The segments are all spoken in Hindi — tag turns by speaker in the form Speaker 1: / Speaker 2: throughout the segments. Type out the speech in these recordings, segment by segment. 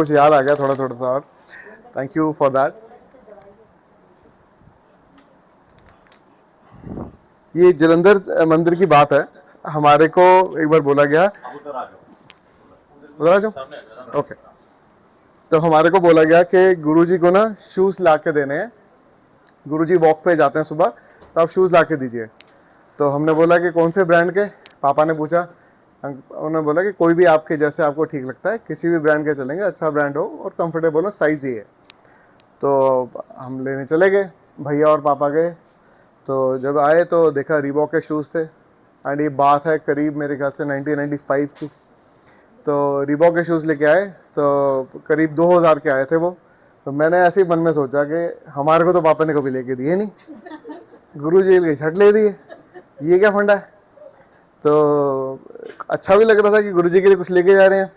Speaker 1: कुछ याद आ गया थोड़ा थोड़ा सा और थैंक यू फॉर दैट। ये जलंधर मंदिर की बात है। हमारे को एक बार बोला गया, उधर आ जाओ, ओके। तो हमारे को बोला गया कि गुरुजी को ना शूज़ ला के देने हैं। गुरुजी वॉक पे जाते हैं सुबह, तो आप शूज़ ला के दीजिए। तो हमने बोला कि कौन से ब्रांड के? पापा ने पूछा। उन्होंने बोला कि कोई भी आपके जैसे आपको ठीक लगता है, किसी भी ब्रांड के चलेंगे, अच्छा ब्रांड हो और कंफर्टेबल हो, साइज़ ही है। तो हम लेने चले गए, भैया और पापा गए। तो जब आए तो देखा रीबॉक के शूज़ थे। एंड ये बात है करीब मेरे ख्याल से 1995 की। तो रीबॉक के शूज़ लेके आए, तो करीब 2000 के आए थे वो। तो मैंने ऐसे ही मन में सोचा कि हमारे को तो पापा ने कभी लेके दिए नहीं, गुरुजी के झट ले दिए, ये क्या फंडा है। तो अच्छा भी लग रहा था कि गुरुजी के लिए कुछ लेके जा रहे हैं।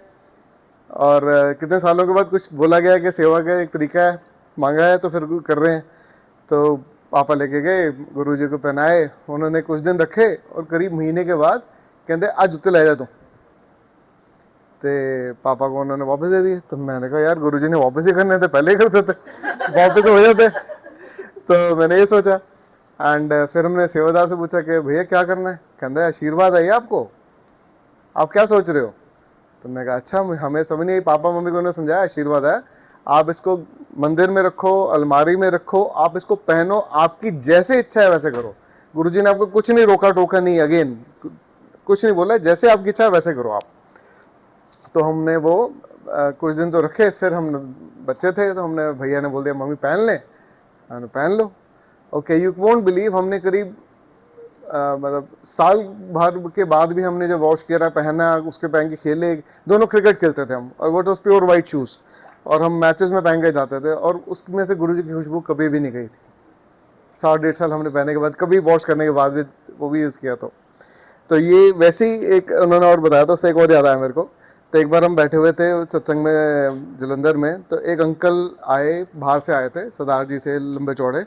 Speaker 1: और कितने सालों के बाद कुछ बोला गया कि सेवा का एक तरीका है, मांगा है तो फिर कर रहे हैं। तो पापा लेके गए, गुरुजी को पहनाए, उन्होंने कुछ दिन रखे और करीब महीने के बाद कहते आज जूते ले जा तू। तो पापा को उन्होंने वापस दे दिए। तो मैंने कहा यार गुरुजी ने वापस ही करने थे, पहले ही करते थे, वापस हो जाते। तो मैंने ये सोचा। एंड फिर हमने सेवादार से पूछा कि भैया क्या करना है? कहते आशीर्वाद है ये आपको, आप क्या सोच रहे हो? तो मैं कहा अच्छा, हमें समझ नहीं आई। पापा मम्मी को उन्होंने समझाया आशीर्वाद है, आप इसको मंदिर में रखो, अलमारी में रखो, आप इसको पहनो, आपकी जैसे इच्छा है वैसे करो। गुरुजी ने आपको कुछ नहीं रोका टोका नहीं, अगेन कुछ नहीं बोला, जैसे आपकी इच्छा है वैसे करो आप। तो हमने वो कुछ दिन तो रखे। फिर हम बच्चे थे तो हमने, भैया ने बोल दिया मम्मी पहन लें, हमने पहन लो। ओके, यू वोंट बिलीव, हमने करीब मतलब साल भर के बाद भी हमने जब वॉश किया, पहना, उसके पहन के खेले। दोनों क्रिकेट खेलते थे हम, और वो तो प्योर वाइट शूज़, और हम मैचेस में पहन के जाते थे। और उसमें से गुरुजी की खुशबू कभी भी नहीं गई थी। 7-8 साल हमने पहने के बाद, कभी वॉश करने के बाद भी वो भी यूज़ किया। तो ये वैसे ही एक उन्होंने और बताया, तो उससे एक और याद आया मेरे को। तो एक बार हम बैठे हुए थे सत्संग में जलंधर में, तो एक अंकल आए, बाहर से आए थे, सरदार जी थे, लंबे चौड़े।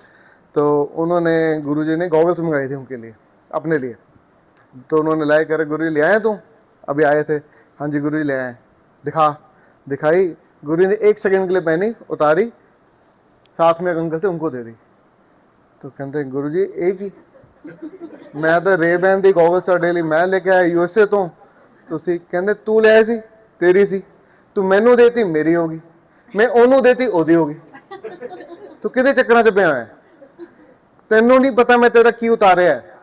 Speaker 1: तो उन्होंने, गुरुजी ने गॉगल्स मंगाई थी उनके लिए, अपने लिए। तो उन्होंने लाए, कह रहे गुरुजी ले आए तुम, अभी आए थे? हाँ जी गुरुजी ले आए। दिखाई, गुरुजी ने 1 सेकंड के लिए पहनी, उतारी, साथ में एक अंकल थे उनको दे दी। तो कहते गुरुजी एक ही, मैं तो रेबैन दी गॉगल्स डेली मैं लेके आया यूएसए तो ਤੁਸੀਂ ਕਹਿੰਦੇ ਤੂੰ ਲੈ ਸੀ, ਤੇਰੀ ਸੀ, ਤੂੰ ਮੈਨੂੰ ਦੇਤੀ ਮੇਰੀ ਹੋ ਗਈ, ਮੈਂ ਉਹਨੂੰ ਦੇਤੀ ਉਹਦੀ ਹੋ ਗਈ। ਤੂੰ ਕਿਹਦੇ ਚੱਕਰਾਂ 'ਚ ਪਿਆ ਹੈ? ਤੈਨੂੰ ਨਹੀਂ ਪਤਾ ਮੈਂ ਤੇਰਾ ਕੀ ਉਤਾਰਿਆ ਹੈ,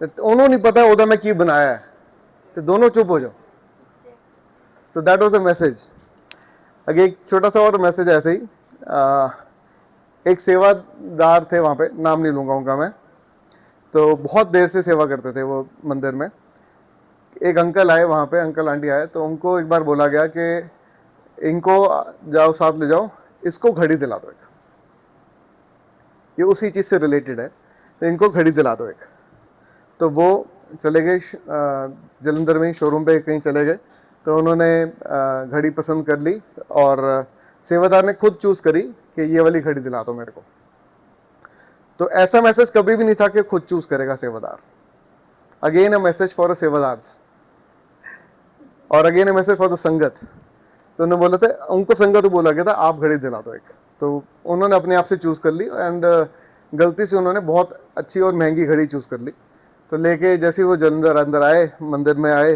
Speaker 1: ਤੇ ਉਹਨੂੰ ਨਹੀਂ ਪਤਾ ਉਹਦਾ मैं ਕੀ बनाया है, तो दोनों चुप हो जाओ। So that was the message. आगे एक छोटा सा और मैसेज ऐसे ही, एक सेवादार थे वहाँ पे, नाम नहीं लूँगा उनका मैं। तो बहुत देर से सेवा करते थे वो मंदिर में। एक अंकल आए वहाँ पे, अंकल आंटी आए, तो उनको एक बार बोला गया कि इनको जाओ साथ ले जाओ, इसको घड़ी दिला दो एक, ये उसी चीज़ से रिलेटेड है, तो इनको घड़ी दिला दो एक। तो वो चले गए जलंधर में ही शोरूम पे कहीं चले गए। तो उन्होंने घड़ी पसंद कर ली, और सेवादार ने खुद चूज़ करी कि ये वाली घड़ी दिला दो मेरे को। तो ऐसा मैसेज कभी भी नहीं था कि खुद चूज़ करेगा सेवादार। Again a message for a sevadars, और again a message for the sangat. तो उन्होंने बोला था, उनको संगत बोला गया था आप घड़ी दिला दो एक। तो उन्होंने अपने आप से चूज़ कर ली, एंड गलती से उन्होंने बहुत अच्छी और महंगी घड़ी चूज़ कर ली। तो लेके जैसे वो जलंधर अंदर आए, मंदिर में आए,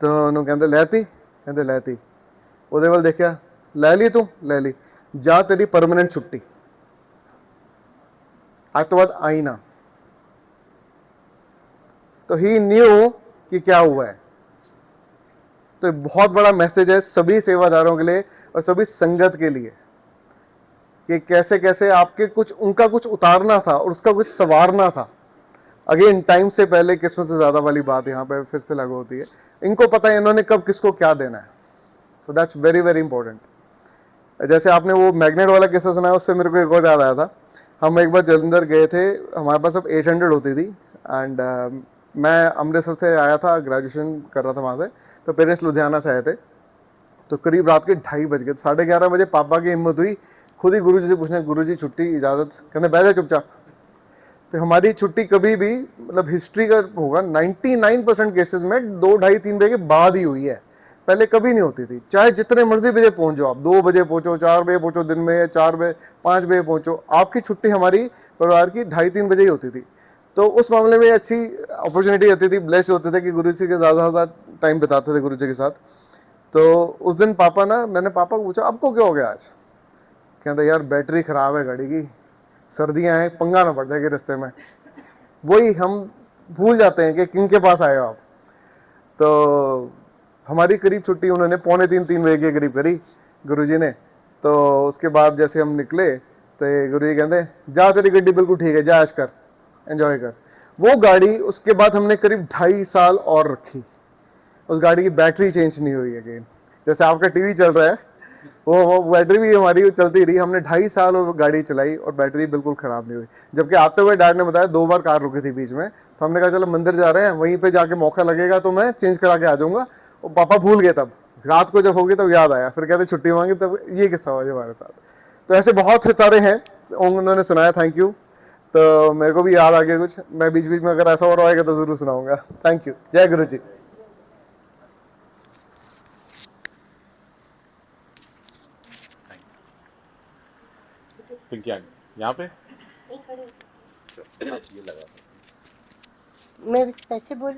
Speaker 1: तो उन्होंने कहते लैती, कहते लैती, ਉਹਦੇ ਵੱਲ देखा, लै ली तू, लै ली, जा तेरी परमानेंट छुट्टी, आज तो बाद आई ना। तो ही न्यू कि क्या हुआ है। तो बहुत बड़ा मैसेज है सभी सेवादारों के लिए और सभी संगत के लिए, कि कैसे कैसे आपके कुछ, उनका कुछ उतारना था और उसका कुछ संवारना था। अगेन टाइम से पहले किस्मत से ज़्यादा वाली बात यहाँ पे फिर से लागू होती है। इनको पता है इन्होंने कब किसको क्या देना है। तो दैट्स वेरी वेरी इंपॉर्टेंट। जैसे आपने वो मैग्नेट वाला किस्सा सुना है, उससे मेरे को एक और याद आया था। हम एक बार जलंधर गए थे, हमारे पास अब 800 होती थी, एंड मैं अमृतसर से आया था, ग्रेजुएशन कर रहा था वहाँ से। तो पेरेंट्स लुधियाना से आए थे। तो करीब रात के 2:30 बज गए, 11:30 बजे पापा की हिम्मत हुई खुद ही गुरुजी से पूछने, गुरुजी छुट्टी इजाज़त, कहते बैठ जा चुपचाप। तो हमारी छुट्टी कभी भी, मतलब हिस्ट्री का होगा, 99% केसेस में 2, 2:30, 3 बजे के बाद ही हुई है। पहले कभी नहीं होती थी। चाहे जितने मर्जी बजे पहुंचो आप, 2 बजे पहुंचो, 4 बजे पहुंचो, दिन में 4 बजे 5 बजे पहुंचो, आपकी छुट्टी हमारी परिवार की 2:30-3 बजे ही होती थी। तो उस मामले में अच्छी अपॉर्चुनिटी होती थी, ब्लेस्ड होते थे कि गुरु जी के ज़्यादा टाइम बिताते थे गुरु जी के साथ। तो उस दिन पापा ना, मैंने पापा को पूछा आपको क्या हो गया आज? कहता यार बैटरी ख़राब है गाड़ी की, सर्दियाँ हैं, पंगा ना पड़ जाएगी रास्ते में। वही हम भूल जाते हैं कि किन के पास आए हो आप। तो हमारी करीब छुट्टी उन्होंने 2:45-3 बजे के करीब करी गुरुजी ने। तो उसके बाद जैसे हम निकले तो गुरुजी कहते जा तेरी गड्डी बिल्कुल ठीक है, जा ऐश कर, एंजॉय कर। वो गाड़ी उसके बाद हमने करीब 2.5 साल और रखी। उस गाड़ी की बैटरी चेंज नहीं हुई अगेन। जैसे आपका टीवी चल रहा है, वो बैटरी भी हमारी चलती रही। हमने 2.5 साल वो गाड़ी चलाई और बैटरी बिल्कुल ख़राब नहीं हुई। जबकि आते हुए डैड ने बताया 2 बार कार रुकी थी बीच में, तो हमने कहा चलो मंदिर जा रहे हैं, वहीं पे जाके मौका लगेगा तो मैं चेंज करा के आ जाऊँगा। और पापा भूल गए, तब रात को जब होगी तब याद आया, फिर कहते छुट्टी मांगी, तब ये किस्सा हुआ हमारे साथ। तो ऐसे बहुत सारे हैं, उन्होंने सुनाया, थैंक यू। तो मेरे को भी याद आ गया कुछ, मैं बीच बीच में अगर ऐसा और आएगा तो ज़रूर सुनाऊँगा। Thank you. जय गुरु जी।
Speaker 2: पिंकी आंटी यहाँ पे
Speaker 3: मैं पैसे बोल